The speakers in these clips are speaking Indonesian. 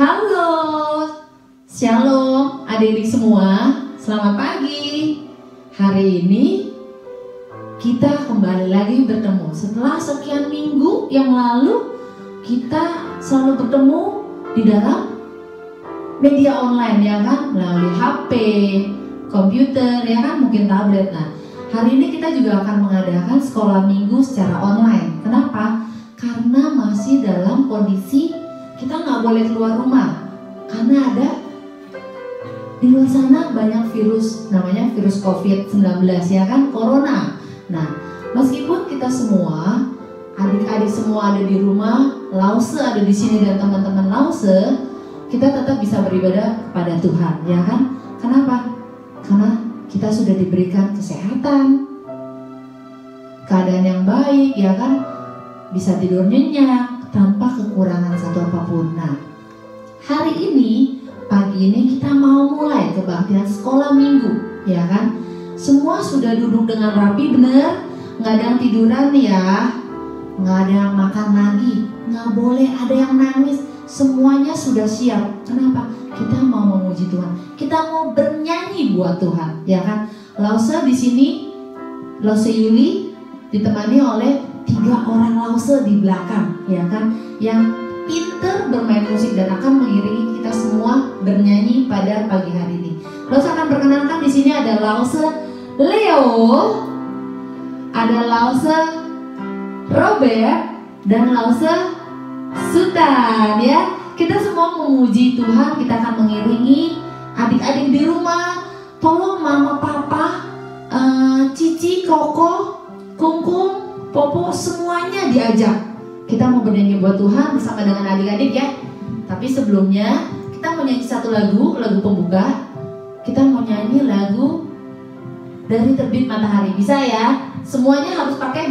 Halo, Shalom adik-adik semua, selamat pagi. Hari ini kita kembali lagi bertemu. Setelah sekian minggu yang lalu, kita selalu bertemu di dalam media online, ya kan, melalui HP, komputer, ya kan, mungkin tablet. Nah, hari ini kita juga akan mengadakan sekolah minggu secara online. Kenapa? Karena masih dalam kondisi kita nggak boleh keluar rumah, karena ada di luar sana banyak virus, namanya virus COVID-19, ya kan, corona. Nah, meskipun kita semua, adik-adik semua ada di rumah, Lause ada di sini dan teman-teman Lause, kita tetap bisa beribadah kepada Tuhan, ya kan? Kenapa? Karena kita sudah diberikan kesehatan, keadaan yang baik, ya kan? Bisa tidur nyenyak tanpa kekurangan satu apapun. Nah, hari ini, pagi ini kita mau mulai kebaktian sekolah minggu, ya kan? Semua sudah duduk dengan rapi, bener? Nggak ada yang tiduran ya, nggak ada yang makan lagi, nggak boleh ada yang nangis. Semuanya sudah siap. Kenapa? Kita mau memuji Tuhan, kita mau bernyanyi buat Tuhan, ya kan? Lause di sini, Lause Yuli ditemani oleh 3 orang Lause di belakang, ya kan, yang pinter bermain musik dan akan mengiringi kita semua bernyanyi pada pagi hari ini. Lause akan perkenalkan di sini ada Lause Leo, ada Lause Robert, dan Lause Sultan, ya. Kita semua memuji Tuhan, kita akan mengiringi adik-adik di rumah. Tolong mama, papa, Cici, Koko, Kungkung, Popo, semuanya diajak. Kita mau bernyanyi buat Tuhan bersama dengan adik-adik, ya. Tapi sebelumnya kita mau nyanyi satu lagu pembuka. Kita mau nyanyi lagu Dari Terbit Matahari. Bisa ya? Semuanya harus pakai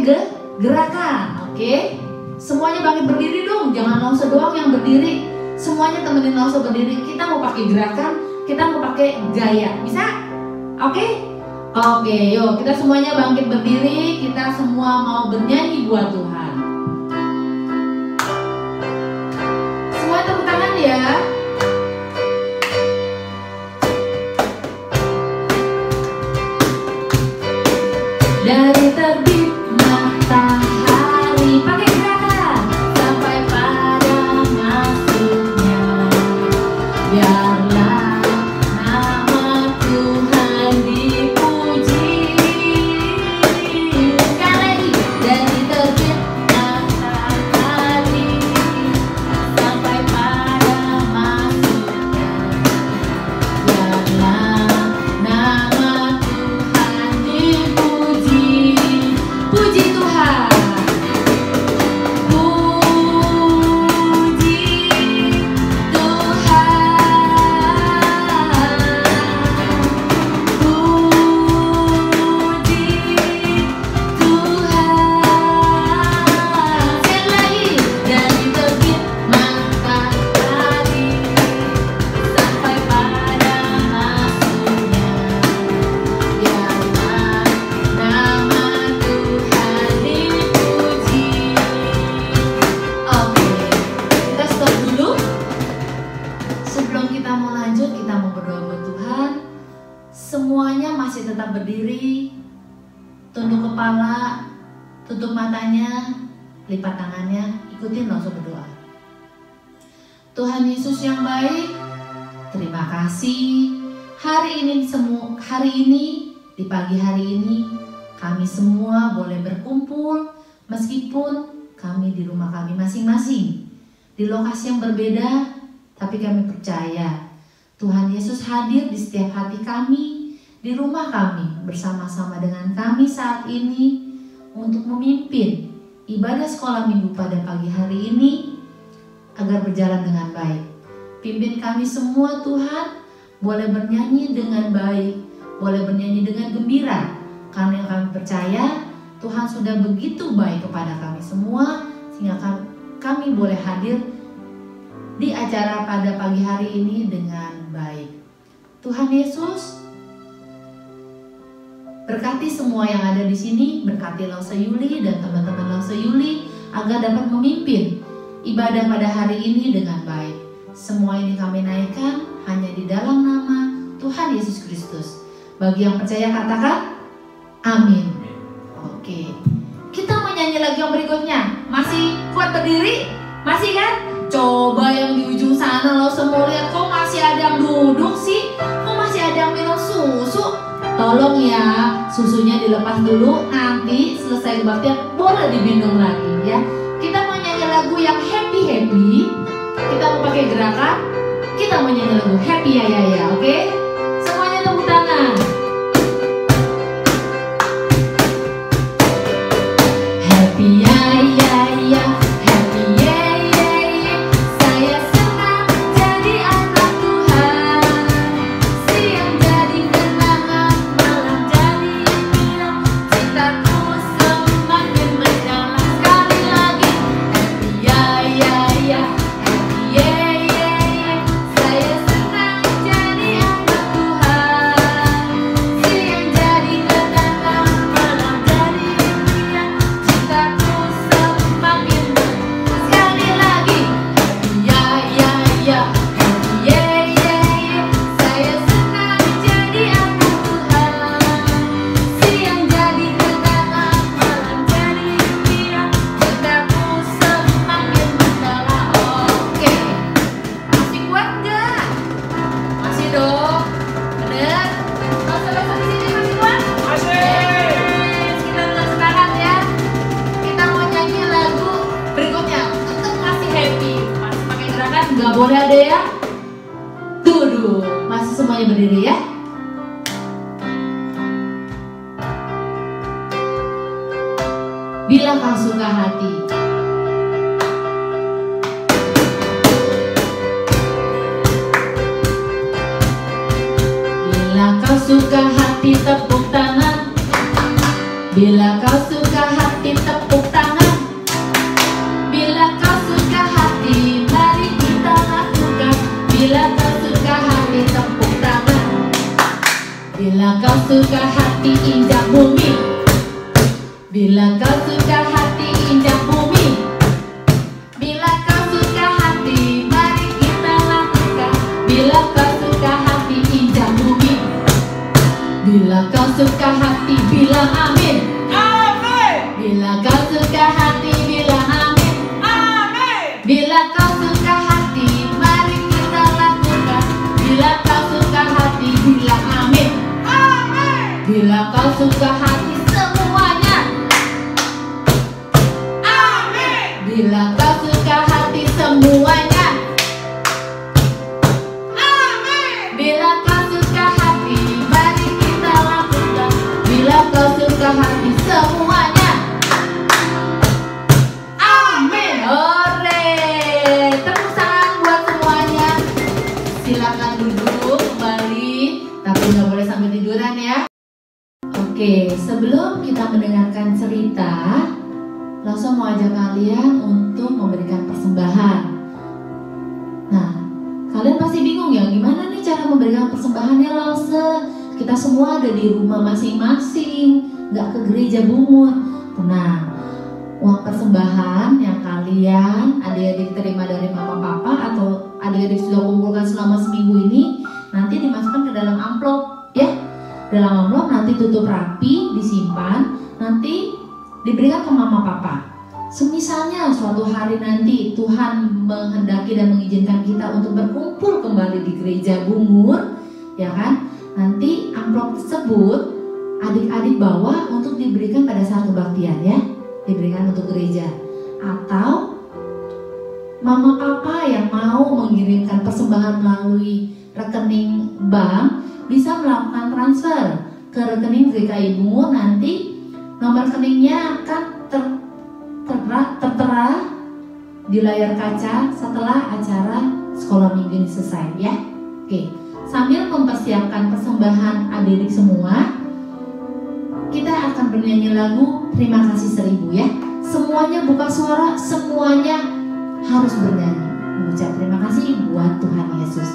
gerakan, oke? Semuanya bangkit berdiri dong, jangan Lause doang yang berdiri. Semuanya temenin Lause berdiri. Kita mau pakai gerakan, kita mau pakai gaya. Bisa? Oke? Oke, yuk kita semuanya bangkit berdiri. Kita semua mau bernyanyi buat Tuhan. Semua tepuk tangan ya. Dari terbit matahari, pakai gerakan, sampai pada masuknya, biarlah nama Tuhan dipuji. Sekali lagi, dari terbit matahari sampai pada masuknya, biarlah nama Tuhan dipuji. Puji Tuhan, puji Tuhan, puji Tuhan. Sekali lagi, dari terbit matahari sampai pada masuknya, biarlah nama Tuhan dipuji. Oke, kita stop dulu. Sebelum kita mau lanjut, kita mau berdoa buat Tuhan. Semuanya masih tetap berdiri, tunduk kepala, tutup matanya, lipat tangannya, ikutin langsung berdoa. Tuhan Yesus yang baik, terima kasih hari ini di pagi hari ini kami semua boleh berkumpul meskipun kami di rumah kami masing-masing, di lokasi yang berbeda, tapi kami percaya Tuhan Yesus hadir di setiap hati kami, di rumah kami, bersama-sama dengan kami saat ini untuk memimpin ibadah sekolah minggu pada pagi hari ini agar berjalan dengan baik. Pimpin kami semua Tuhan, boleh bernyanyi dengan baik, boleh bernyanyi dengan gembira, karena kami percaya Tuhan sudah begitu baik kepada kami semua, sehingga kami boleh hadir di acara pada pagi hari ini dengan baik. Tuhan Yesus, berkati semua yang ada di sini, berkati Lause Yuli dan teman-teman Lause Yuli agar dapat memimpin ibadah pada hari ini dengan baik. Semua ini kami naikkan hanya di dalam nama Tuhan Yesus Kristus. Bagi yang percaya katakan amin. Oke, kita mau nyanyi lagi yang berikutnya. Masih kuat berdiri? Masih kan? Coba yang di ujung sana lo semua lihat, kok masih ada yang duduk sih? Kok masih ada yang minum susu? Tolong ya, susunya dilepas dulu. Nanti selesai kebaktian boleh diminum lagi ya. Kita mau nyanyi lagu yang happy-happy. Kita mau pakai gerakan. Kita mau nyanyi lagu happy ya, oke? Semuanya tepuk tangan. Happy ya, happy ya. Saya senang jadi anak Tuhan. Siang jadi kenangan, malam jadi impian. Cintaku semakin mendalam. Sekali lagi, happy ya, happy ya. Saya senang jadi anak Tuhan. Siang jadi kenangan, malam jadi impian. Cintaku semakin sekali lagi, happy ya, happy ya. Saya senang jadi anak Tuhan. Siang jadi kenangan, malam jadi impian. Cintaku semakin mendalam. Oke, masih kuat nggak? Masih dong, bener? Langsung di sini masih kuat? Yes, kita tetap semangat ya. Kita mau nyanyi lagu berikutnya. Tetap masih happy, masih pakai gerakan, nggak boleh ada ya duduk. Masih semuanya berdiri ya. Bila kau suka hati. Bila kau suka hati tepuk tangan. Bila kau suka hati tepuk tangan. Bila kau suka hati mari kita lakukan. Bila kau suka hati tepuk tangan. Bila kau suka hati injak bumi. Bila kau suka hati injak bumi. Bila kau suka hati mari kita lakukan. Bila kau suka hati injak bumi. Bila kau suka hati bilang amin. Bila kau suka hati bilang amin. Bila kau suka hati mari kita lakukan. Bila kau suka hati bilang amin. Bila kau suka hati semuanya. Bila kau suka hati semuanya. Bila kau suka hati mari kita lakukan. Bila kau suka hati semuanya. Amin. Hore. Tepuk tangan buat semuanya. Silakan duduk kembali, tapi nggak boleh sambil tiduran ya. Oke, sebelum kita mendengarkan cerita, langsung mau ajak kalian untuk memberikan persembahan. Nah, kalian pasti bingung ya, gimana nih cara memberikan persembahannya Lause? Kita semua ada di rumah masing-masing, nggak ke gereja Bungur. Tenang, uang persembahan yang kalian adik-adik terima dari mama papa atau adik-adik sudah kumpulkan selama seminggu ini, nanti dimasukkan ke dalam amplop ya. Dalam amplop nanti tutup rapi, disimpan, nanti diberikan ke mama papa. Semisalnya suatu hari nanti Tuhan menghendaki dan mengizinkan kita untuk berkumpul kembali di gereja Bungur, ya kan? Nanti amplop tersebut adik-adik bawa untuk diberikan pada saat kebaktian ya, diberikan untuk gereja. Atau mama papa yang mau mengirimkan persembahan melalui rekening bank bisa melakukan transfer ke rekening GKI Bungur. Nanti nomor rekeningnya akan tertera di layar kaca setelah acara sekolah minggu ini selesai ya. Oke, sambil mempersiapkan persembahan adik-adik semua, kita akan bernyanyi lagu Terima Kasih 1000 ya. Semuanya buka suara, semuanya harus bernyanyi mengucap terima kasih buat Tuhan Yesus.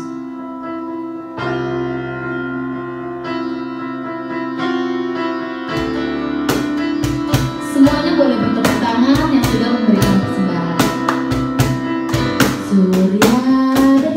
Semuanya boleh bertepuk tangan yang sudah memberikan persembahan. Surya dan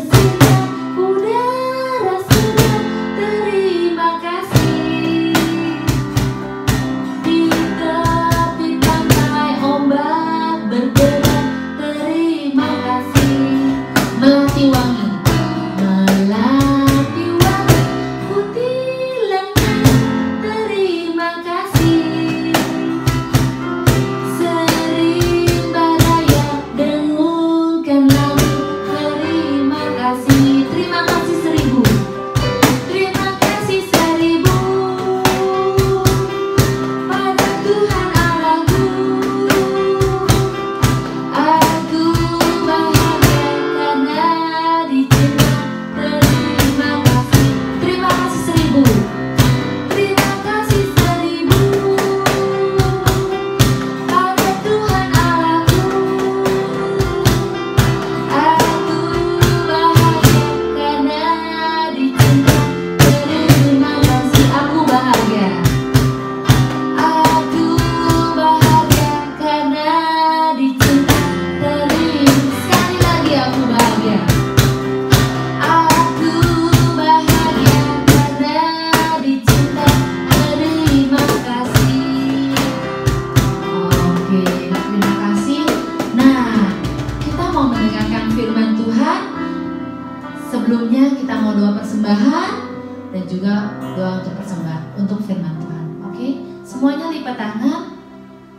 juga doa untuk persembahan, untuk firman Tuhan. Oke, semuanya lipat tangan,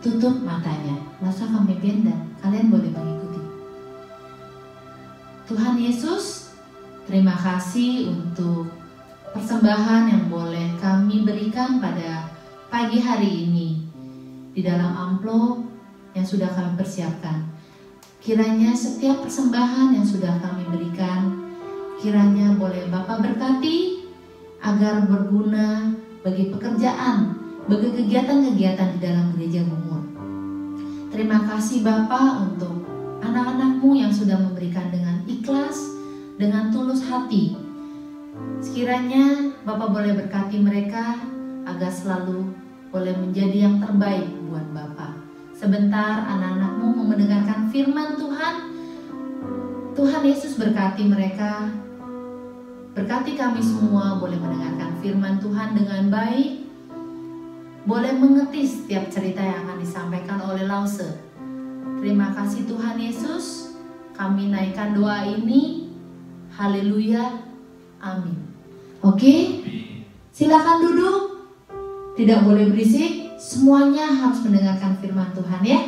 tutup matanya. Masa kami pimpin dan kalian boleh mengikuti. Tuhan Yesus, terima kasih untuk persembahan yang boleh kami berikan pada pagi hari ini di dalam amplop yang sudah kami persiapkan. Kiranya setiap persembahan yang sudah kami berikan, kiranya boleh Bapak berkati agar berguna bagi pekerjaan, bagi kegiatan-kegiatan di dalam gereja Bungur. Terima kasih Bapak untuk anak-anak-Mu yang sudah memberikan dengan ikhlas, dengan tulus hati. Sekiranya Bapak boleh berkati mereka agar selalu boleh menjadi yang terbaik buat Bapak. Sebentar anak-anak-Mu mau mendengarkan firman Tuhan. Tuhan Yesus berkati mereka. Berkati kami semua boleh mendengarkan firman Tuhan dengan baik. Boleh mengerti setiap cerita yang akan disampaikan oleh Lause. Terima kasih Tuhan Yesus. Kami naikkan doa ini. Haleluya. Amin. Oke, silakan duduk. Tidak boleh berisik. Semuanya harus mendengarkan firman Tuhan ya.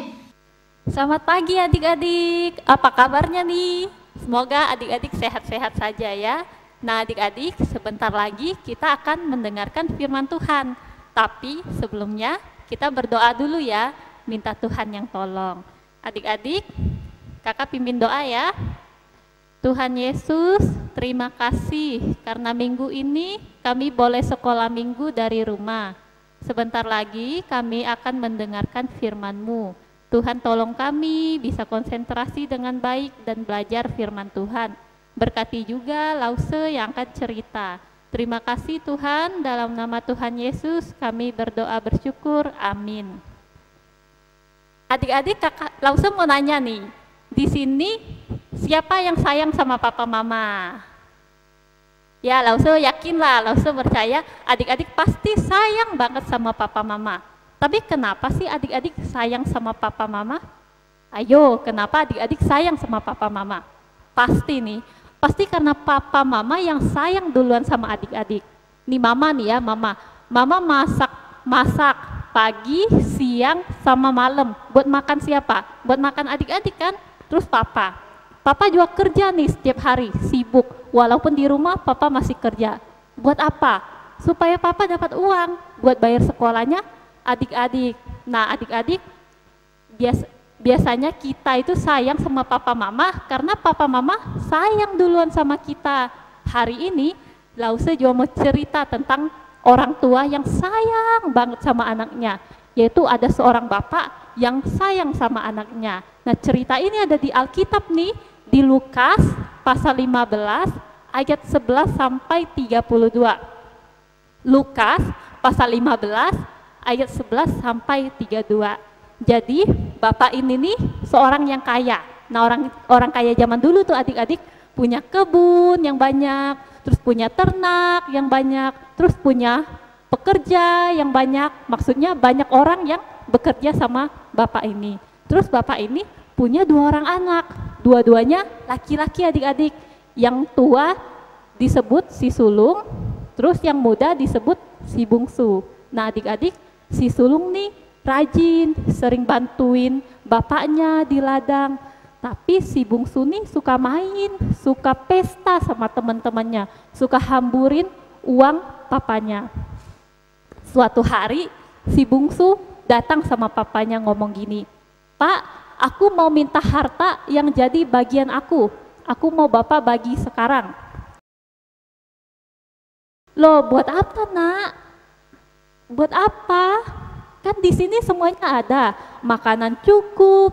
Selamat pagi adik-adik. Apa kabarnya nih? Semoga adik-adik sehat-sehat saja ya. Nah adik-adik, sebentar lagi kita akan mendengarkan firman Tuhan. Tapi sebelumnya kita berdoa dulu ya, minta Tuhan yang tolong. Adik-adik, kakak pimpin doa ya. Tuhan Yesus, terima kasih karena minggu ini kami boleh sekolah minggu dari rumah. Sebentar lagi kami akan mendengarkan firman-Mu. Tuhan tolong kami bisa konsentrasi dengan baik dan belajar firman Tuhan. Berkati juga Lause yang akan cerita. Terima kasih Tuhan, dalam nama Tuhan Yesus kami berdoa bersyukur, amin. Adik-adik, kakak Lause mau nanya nih, di sini siapa yang sayang sama papa mama? Ya Lause yakinlah, Lause percaya adik-adik pasti sayang banget sama papa mama. Tapi kenapa sih adik-adik sayang sama papa mama? Ayo, kenapa adik-adik sayang sama papa mama? Pasti nih, pasti karena papa mama yang sayang duluan sama adik-adik. Nih mama nih ya, mama masak pagi, siang, sama malam. Buat makan siapa? Buat makan adik-adik kan? Terus papa juga kerja nih setiap hari, sibuk. Walaupun di rumah papa masih kerja. Buat apa? Supaya papa dapat uang buat bayar sekolahnya adik-adik. Nah adik-adik, biasanya kita itu sayang sama papa mama karena papa mama sayang duluan sama kita. Hari ini Lause juga mau cerita tentang orang tua yang sayang banget sama anaknya, yaitu ada seorang bapak yang sayang sama anaknya. Nah cerita ini ada di Alkitab nih, di Lukas pasal 15 ayat 11 sampai 32. Lukas pasal 15 ayat 11 sampai 32. Jadi bapak ini nih seorang yang kaya. Nah orang kaya zaman dulu tuh adik-adik punya kebun yang banyak, terus punya ternak yang banyak, terus punya pekerja yang banyak. Maksudnya banyak orang yang bekerja sama bapak ini. Terus bapak ini punya 2 orang anak, dua-duanya laki-laki adik-adik. Yang tua disebut si sulung, terus yang muda disebut si bungsu. Nah adik-adik, si sulung nih rajin, sering bantuin bapaknya di ladang. Tapi si bungsu nih suka main, suka pesta sama teman-temannya, suka hamburin uang papanya. Suatu hari si bungsu datang sama papanya ngomong gini, "Pak, aku mau minta harta yang jadi bagian aku mau bapak bagi sekarang." "Loh, buat apa nak? Buat apa? Kan di sini semuanya ada, makanan cukup,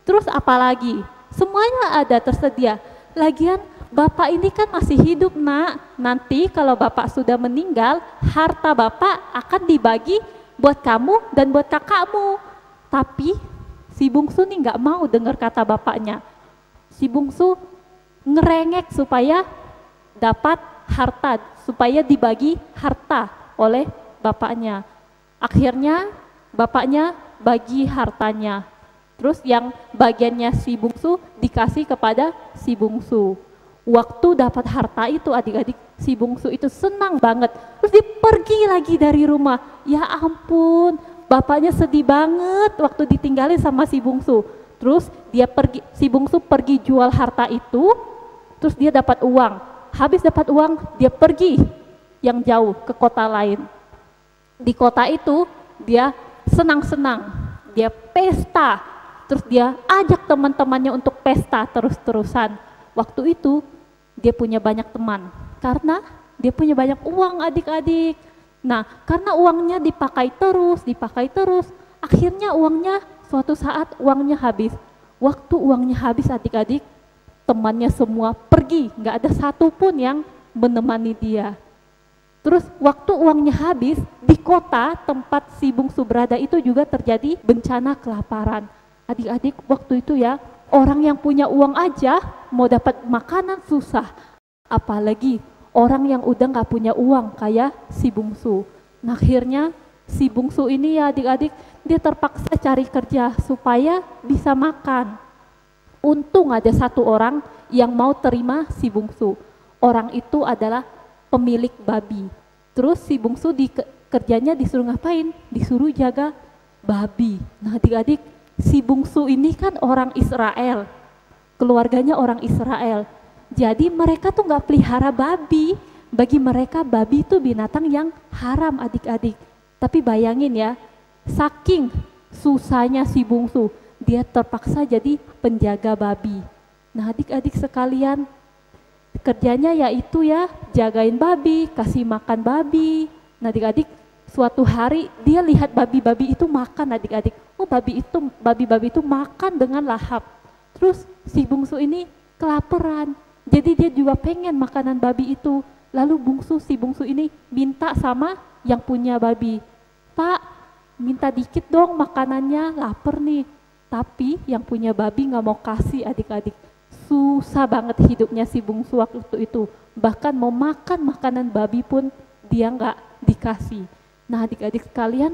terus apalagi? Semuanya ada tersedia. Lagian bapak ini kan masih hidup nak. Nanti kalau bapak sudah meninggal, harta bapak akan dibagi buat kamu dan buat kakakmu." Tapi si bungsu nih nggak mau dengar kata bapaknya. Si bungsu ngerengek supaya dapat harta, supaya dibagi harta oleh bapaknya. Akhirnya bapaknya bagi hartanya, terus yang bagiannya si bungsu dikasih kepada si bungsu. Waktu dapat harta itu adik-adik, si bungsu itu senang banget. Terus dia pergi lagi dari rumah. Ya ampun, bapaknya sedih banget waktu ditinggalin sama si bungsu. Terus dia pergi, si bungsu pergi jual harta itu, terus dia dapat uang. Habis dapat uang, dia pergi yang jauh ke kota lain. Di kota itu dia senang-senang, dia pesta, terus dia ajak teman-temannya untuk pesta terus-terusan. Waktu itu dia punya banyak teman karena dia punya banyak uang adik-adik. Nah, karena uangnya dipakai terus, akhirnya uangnya suatu saat uangnya habis. Waktu uangnya habis adik-adik, temannya semua pergi, nggak ada satupun yang menemani dia. Terus waktu uangnya habis, di kota tempat si bungsu berada itu juga terjadi bencana kelaparan. Adik-adik, waktu itu ya, orang yang punya uang aja mau dapat makanan susah. Apalagi orang yang udah nggak punya uang kayak si bungsu. Nah, akhirnya si bungsu ini ya adik-adik, dia terpaksa cari kerja supaya bisa makan. Untung ada satu orang yang mau terima si bungsu. Orang itu adalah pemilik babi. Terus si bungsu kerjanya disuruh ngapain? Disuruh jaga babi. Nah adik-adik, si bungsu ini kan orang Israel, keluarganya orang Israel. Jadi mereka tuh nggak pelihara babi. Bagi mereka babi itu binatang yang haram adik-adik. Tapi bayangin ya, saking susahnya si bungsu, dia terpaksa jadi penjaga babi. Nah adik-adik sekalian, kerjanya yaitu ya jagain babi, kasih makan babi. Nah adik-adik, suatu hari dia lihat babi-babi itu makan adik-adik. Oh babi-babi itu makan dengan lahap. Terus si bungsu ini kelaparan. Jadi dia juga pengen makanan babi itu. Lalu si bungsu ini minta sama yang punya babi. Pak, minta dikit dong makanannya, lapar nih. Tapi yang punya babi nggak mau kasih adik-adik. Susah banget hidupnya si bungsu waktu itu. Bahkan mau makan makanan babi pun dia nggak dikasih. Nah adik-adik sekalian,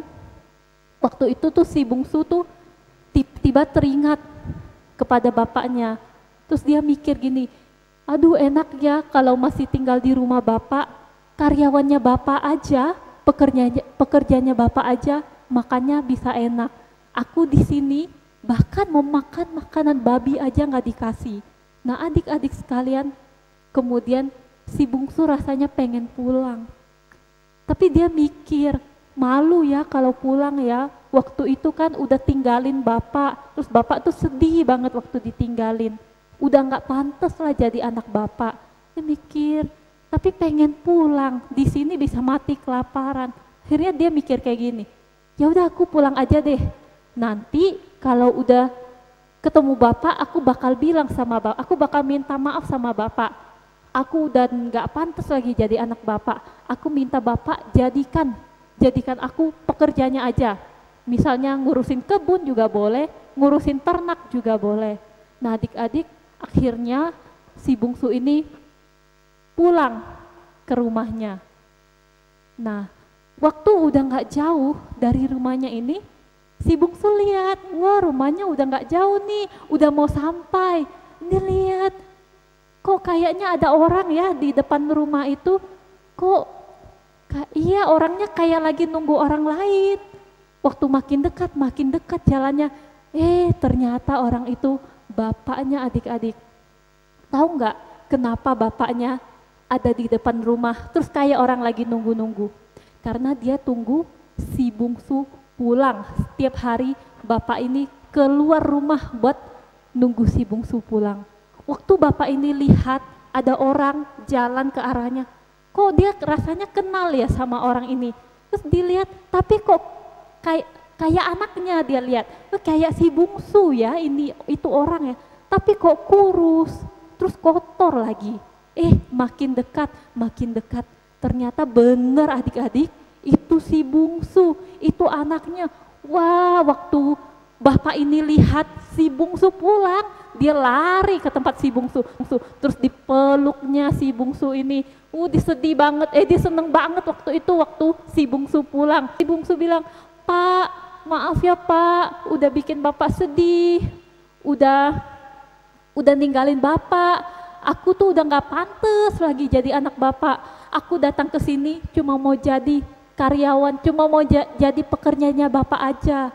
waktu itu tuh si bungsu tuh tiba-tiba teringat kepada bapaknya. Terus dia mikir gini, aduh enak ya kalau masih tinggal di rumah bapak, karyawannya bapak aja, pekerjanya bapak aja, makannya bisa enak. Aku di sini bahkan mau makan makanan babi aja nggak dikasih. Nah adik-adik sekalian, kemudian si bungsu rasanya pengen pulang. Tapi dia mikir, malu ya kalau pulang ya, waktu itu kan udah tinggalin bapak, terus bapak tuh sedih banget waktu ditinggalin. Udah nggak pantas lah jadi anak bapak. Dia mikir, tapi pengen pulang, di sini bisa mati kelaparan. Akhirnya dia mikir kayak gini, ya udah aku pulang aja deh. Nanti kalau udah ketemu bapak, aku bakal bilang sama bapak, aku bakal minta maaf sama bapak. Aku udah nggak pantas lagi jadi anak bapak. Aku minta bapak jadikan aku pekerjanya aja. Misalnya ngurusin kebun juga boleh, ngurusin ternak juga boleh. Nah adik-adik, akhirnya si bungsu ini pulang ke rumahnya. Nah, waktu udah nggak jauh dari rumahnya ini, si bungsu lihat, wah rumahnya udah nggak jauh nih, udah mau sampai. Ini lihat, kok kayaknya ada orang ya di depan rumah itu, kok iya orangnya kayak lagi nunggu orang lain. Waktu makin dekat jalannya, ternyata orang itu bapaknya adik-adik. Tahu nggak kenapa bapaknya ada di depan rumah, terus kayak orang lagi nunggu-nunggu? Karena dia tunggu si bungsu pulang. Setiap hari bapak ini keluar rumah buat nunggu si bungsu pulang. Waktu bapak ini lihat ada orang jalan ke arahnya, kok dia rasanya kenal ya sama orang ini. Terus dilihat, tapi kok kayak anaknya dia lihat, kayak si bungsu ya, itu orang ya, tapi kok kurus, terus kotor lagi. Makin dekat, ternyata bener adik-adik, itu si bungsu, itu anaknya. Wah, waktu bapak ini lihat si bungsu pulang, dia lari ke tempat si bungsu, terus dipeluknya si bungsu ini. Dia sedih banget, dia seneng banget waktu si bungsu pulang. Si bungsu bilang, Pak, maaf ya Pak, udah bikin Bapak sedih, udah ninggalin Bapak. aku tuh udah gak pantas lagi jadi anak Bapak. Aku datang ke sini cuma mau jadi karyawan, cuma mau jadi pekerjanya Bapak aja.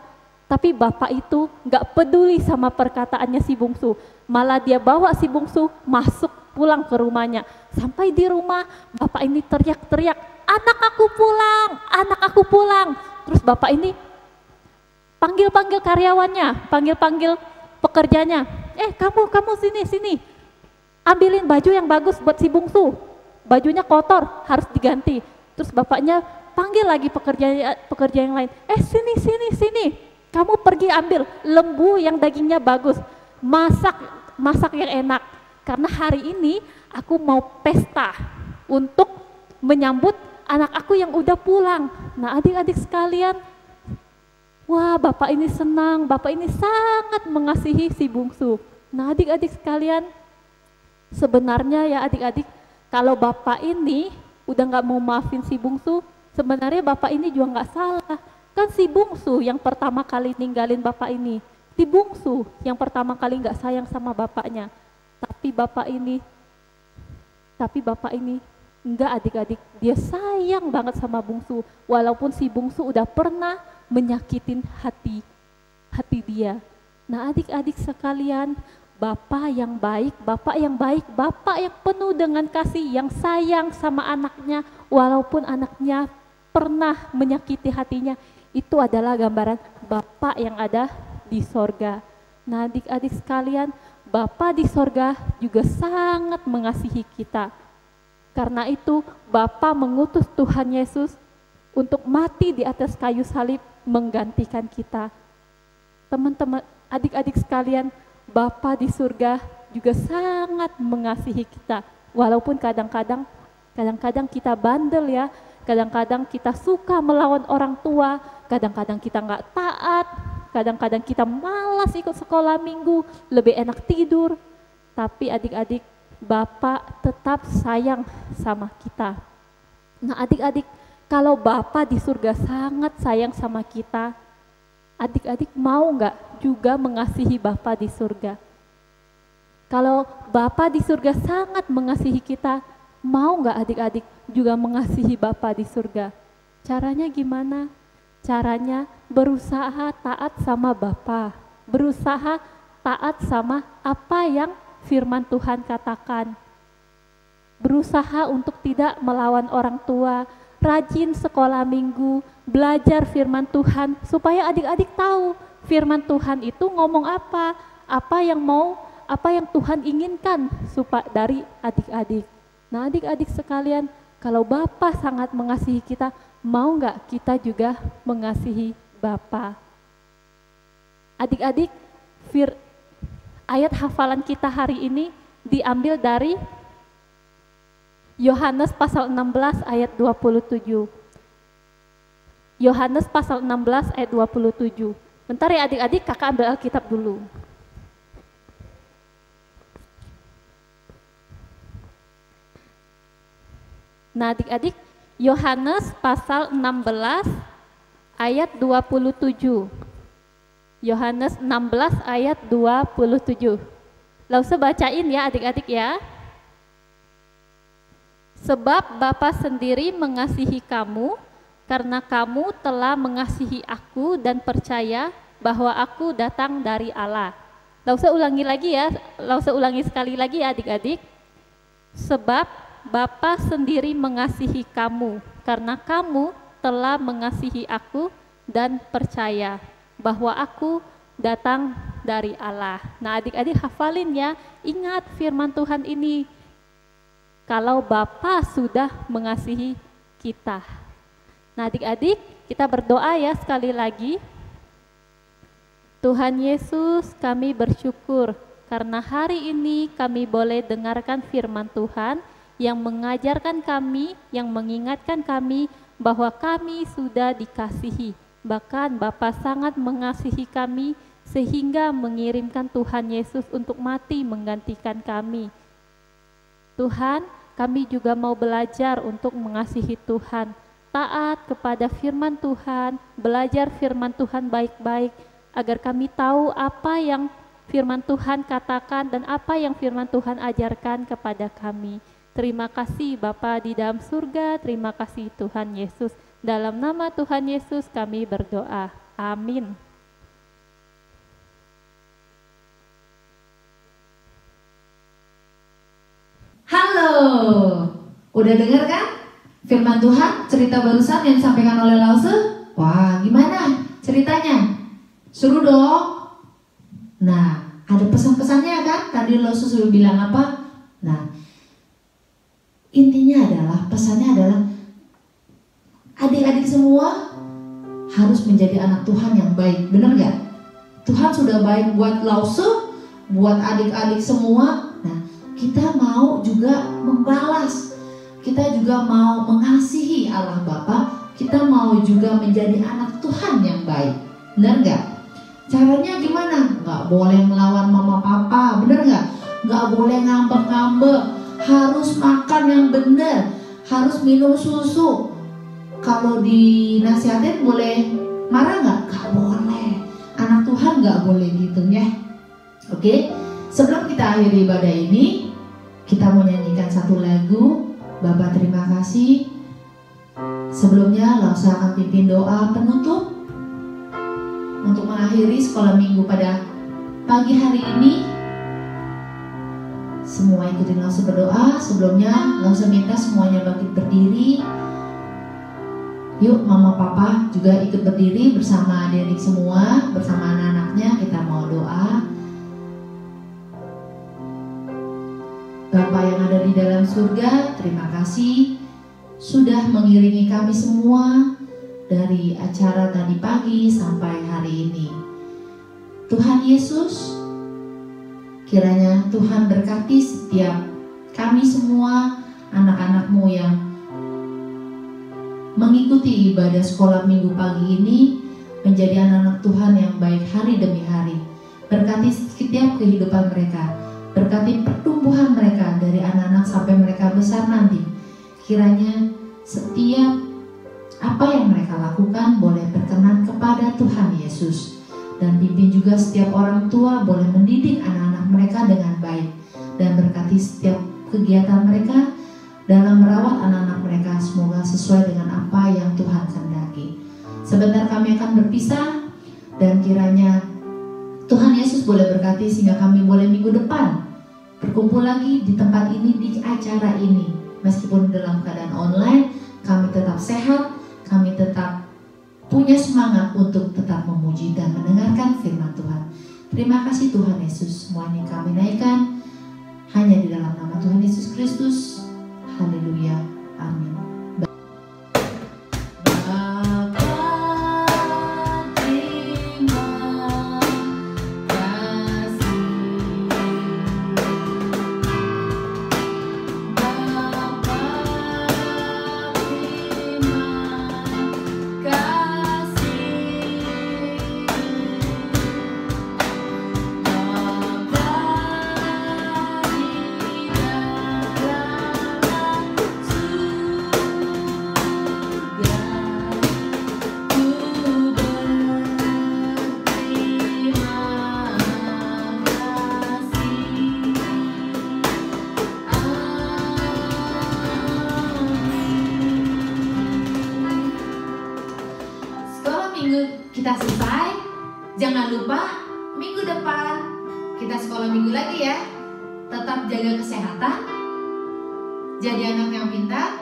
Tapi Bapak itu gak peduli sama perkataannya si bungsu. Malah dia bawa si bungsu masuk pulang ke rumahnya. Sampai di rumah Bapak ini teriak-teriak, anak aku pulang, anak aku pulang. Terus Bapak ini panggil-panggil karyawannya, panggil-panggil pekerjanya. Kamu sini. Ambilin baju yang bagus buat si bungsu. Bajunya kotor, harus diganti. Terus bapaknya panggil lagi pekerja yang lain. Sini. Kamu pergi ambil lembu yang dagingnya bagus. Masak yang enak. Karena hari ini aku mau pesta untuk menyambut anak aku yang udah pulang. Nah, adik-adik sekalian, wah, Bapak ini senang, Bapak ini sangat mengasihi si bungsu. Nah, adik-adik sekalian, sebenarnya ya adik-adik, kalau Bapak ini udah gak mau maafin si bungsu, sebenarnya Bapak ini juga gak salah. Kan si bungsu yang pertama kali ninggalin Bapak ini, si bungsu yang pertama kali gak sayang sama bapaknya. Tapi Bapak ini enggak adik-adik, dia sayang banget sama bungsu, walaupun si bungsu udah pernah menyakitin hati dia. Nah, adik-adik sekalian, Bapak yang baik, Bapak yang penuh dengan kasih, yang sayang sama anaknya, walaupun anaknya pernah menyakiti hatinya, itu adalah gambaran Bapak yang ada di sorga. Nah, adik-adik sekalian, Bapak di sorga juga sangat mengasihi kita. Karena itu, Bapak mengutus Tuhan Yesus untuk mati di atas kayu salib menggantikan kita. Teman-teman, adik-adik sekalian, Bapa di surga juga sangat mengasihi kita. Walaupun kadang-kadang kita bandel ya, kadang-kadang kita suka melawan orang tua, kadang-kadang kita nggak taat, kadang-kadang kita malas ikut sekolah minggu, lebih enak tidur. Tapi adik-adik, Bapak tetap sayang sama kita. Nah, adik-adik, kalau Bapak di surga sangat sayang sama kita, adik-adik mau nggak juga mengasihi Bapa di surga? Kalau Bapa di surga sangat mengasihi kita, mau nggak adik-adik juga mengasihi Bapa di surga? Caranya gimana? Caranya berusaha taat sama Bapa, berusaha taat sama apa yang firman Tuhan katakan. Berusaha untuk tidak melawan orang tua, rajin sekolah minggu, belajar firman Tuhan, supaya adik-adik tahu firman Tuhan itu ngomong apa yang Tuhan inginkan dari adik-adik. Nah, adik-adik sekalian, kalau Bapa sangat mengasihi kita, mau nggak kita juga mengasihi Bapa? Adik-adik, ayat hafalan kita hari ini diambil dari Yohanes pasal 16 ayat 27. Yohanes pasal 16 ayat 27. Bentar ya adik-adik, kakak ambil Alkitab dulu. Nah, adik-adik, Yohanes pasal 16 ayat 27. Yohanes 16 ayat 27. Langsung bacain ya adik-adik ya. Sebab Bapa sendiri mengasihi kamu, karena kamu telah mengasihi aku dan percaya bahwa aku datang dari Allah. Langsung ulangi lagi ya, langsung ulangi sekali lagi ya adik-adik. Sebab Bapa sendiri mengasihi kamu, karena kamu telah mengasihi aku dan percaya bahwa aku datang dari Allah. Nah, adik-adik hafalin ya, ingat firman Tuhan ini. Kalau Bapa sudah mengasihi kita. Nah, adik-adik, kita berdoa ya sekali lagi. Tuhan Yesus, kami bersyukur karena hari ini kami boleh dengarkan firman Tuhan yang mengajarkan kami, yang mengingatkan kami bahwa kami sudah dikasihi. Bahkan Bapa sangat mengasihi kami sehingga mengirimkan Tuhan Yesus untuk mati menggantikan kami. Tuhan, kami juga mau belajar untuk mengasihi Tuhan, taat kepada firman Tuhan, belajar firman Tuhan baik-baik, agar kami tahu apa yang firman Tuhan katakan dan apa yang firman Tuhan ajarkan kepada kami. Terima kasih Bapa di dalam surga, terima kasih Tuhan Yesus. Dalam nama Tuhan Yesus kami berdoa. Amin. Halo, udah dengar kan firman Tuhan, cerita barusan yang disampaikan oleh Lause? Wah, gimana ceritanya? Seru dong. Nah, ada pesan-pesannya kan? Tadi Lause sudah bilang apa? Nah, intinya adalah, pesannya adalah adik-adik semua harus menjadi anak Tuhan yang baik, benar gak? Tuhan sudah baik buat Lause, buat adik-adik semua. Nah, kita mau juga membalas, kita juga mau mengasihi Allah Bapa, kita mau juga menjadi anak Tuhan yang baik, benar gak? Caranya gimana? Gak boleh melawan mama papa, benar gak? Gak boleh ngambek-ngambek, harus makan yang benar, harus minum susu. Kalau dinasihatin boleh marah gak? Gak boleh. Anak Tuhan gak boleh gitu ya. Oke, sebelum kita akhiri ibadah ini, kita mau nyanyikan satu lagu. Bapak terima kasih. Sebelumnya Lause akan pimpin doa penutup untuk mengakhiri sekolah minggu pada pagi hari ini. Semua ikutin Lause berdoa. Sebelumnya Lause minta semuanya bangkit berdiri. Yuk mama papa juga ikut berdiri bersama adik-adik semua, bersama anak-anaknya kita mau doa. Bapa yang ada di dalam surga, terima kasih sudah mengiringi kami semua dari acara tadi pagi sampai hari ini. Tuhan Yesus, kiranya Tuhan berkati setiap kami semua, anak-anak-Mu yang mengikuti ibadah sekolah minggu pagi ini, menjadi anak-anak Tuhan yang baik hari demi hari. Berkati setiap kehidupan mereka, berkati pertumbuhan mereka dari anak-anak sampai mereka besar nanti. Kiranya setiap apa yang mereka lakukan boleh berkenan kepada Tuhan Yesus. Dan pimpin juga setiap orang tua boleh mendidik anak-anak mereka dengan baik. Dan berkati setiap kegiatan mereka dalam merawat anak-anak mereka, semoga sesuai dengan apa yang Tuhan kehendaki. Sebentar kami akan berpisah, dan kiranya Tuhan Yesus boleh berkati sehingga kami boleh minggu depan berkumpul lagi di tempat ini, di acara ini. Meskipun dalam keadaan online, kami tetap sehat, kami tetap punya semangat untuk tetap memuji dan mendengarkan firman Tuhan. Terima kasih Tuhan Yesus, semuanya kami naikkan hanya di dalam nama Tuhan Yesus Kristus. Haleluya, amin. Kita selesai. Jangan lupa minggu depan kita sekolah minggu lagi ya. Tetap jaga kesehatan, jadi anak yang pintar,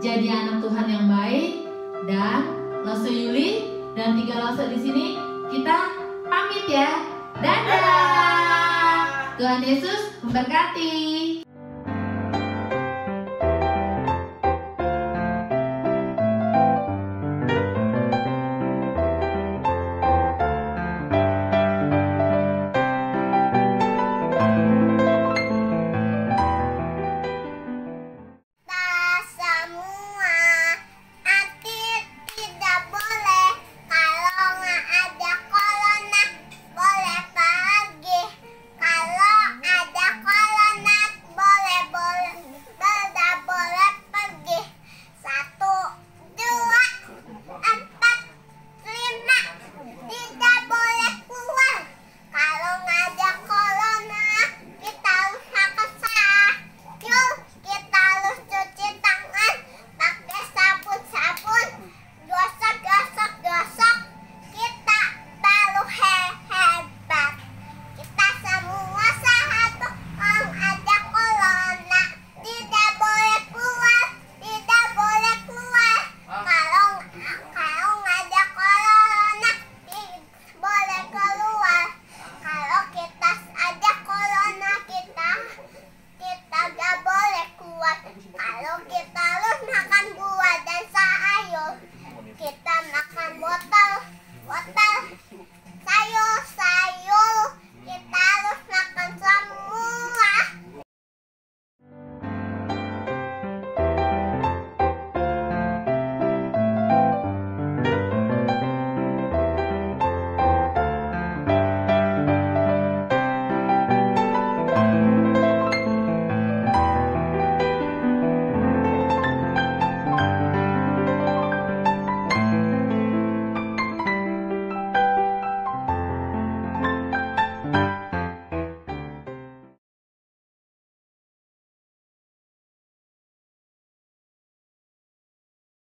jadi anak Tuhan yang baik. Dan Lause Yuli dan 3 Lause di sini kita pamit ya. Dadah. Tuhan Yesus memberkati.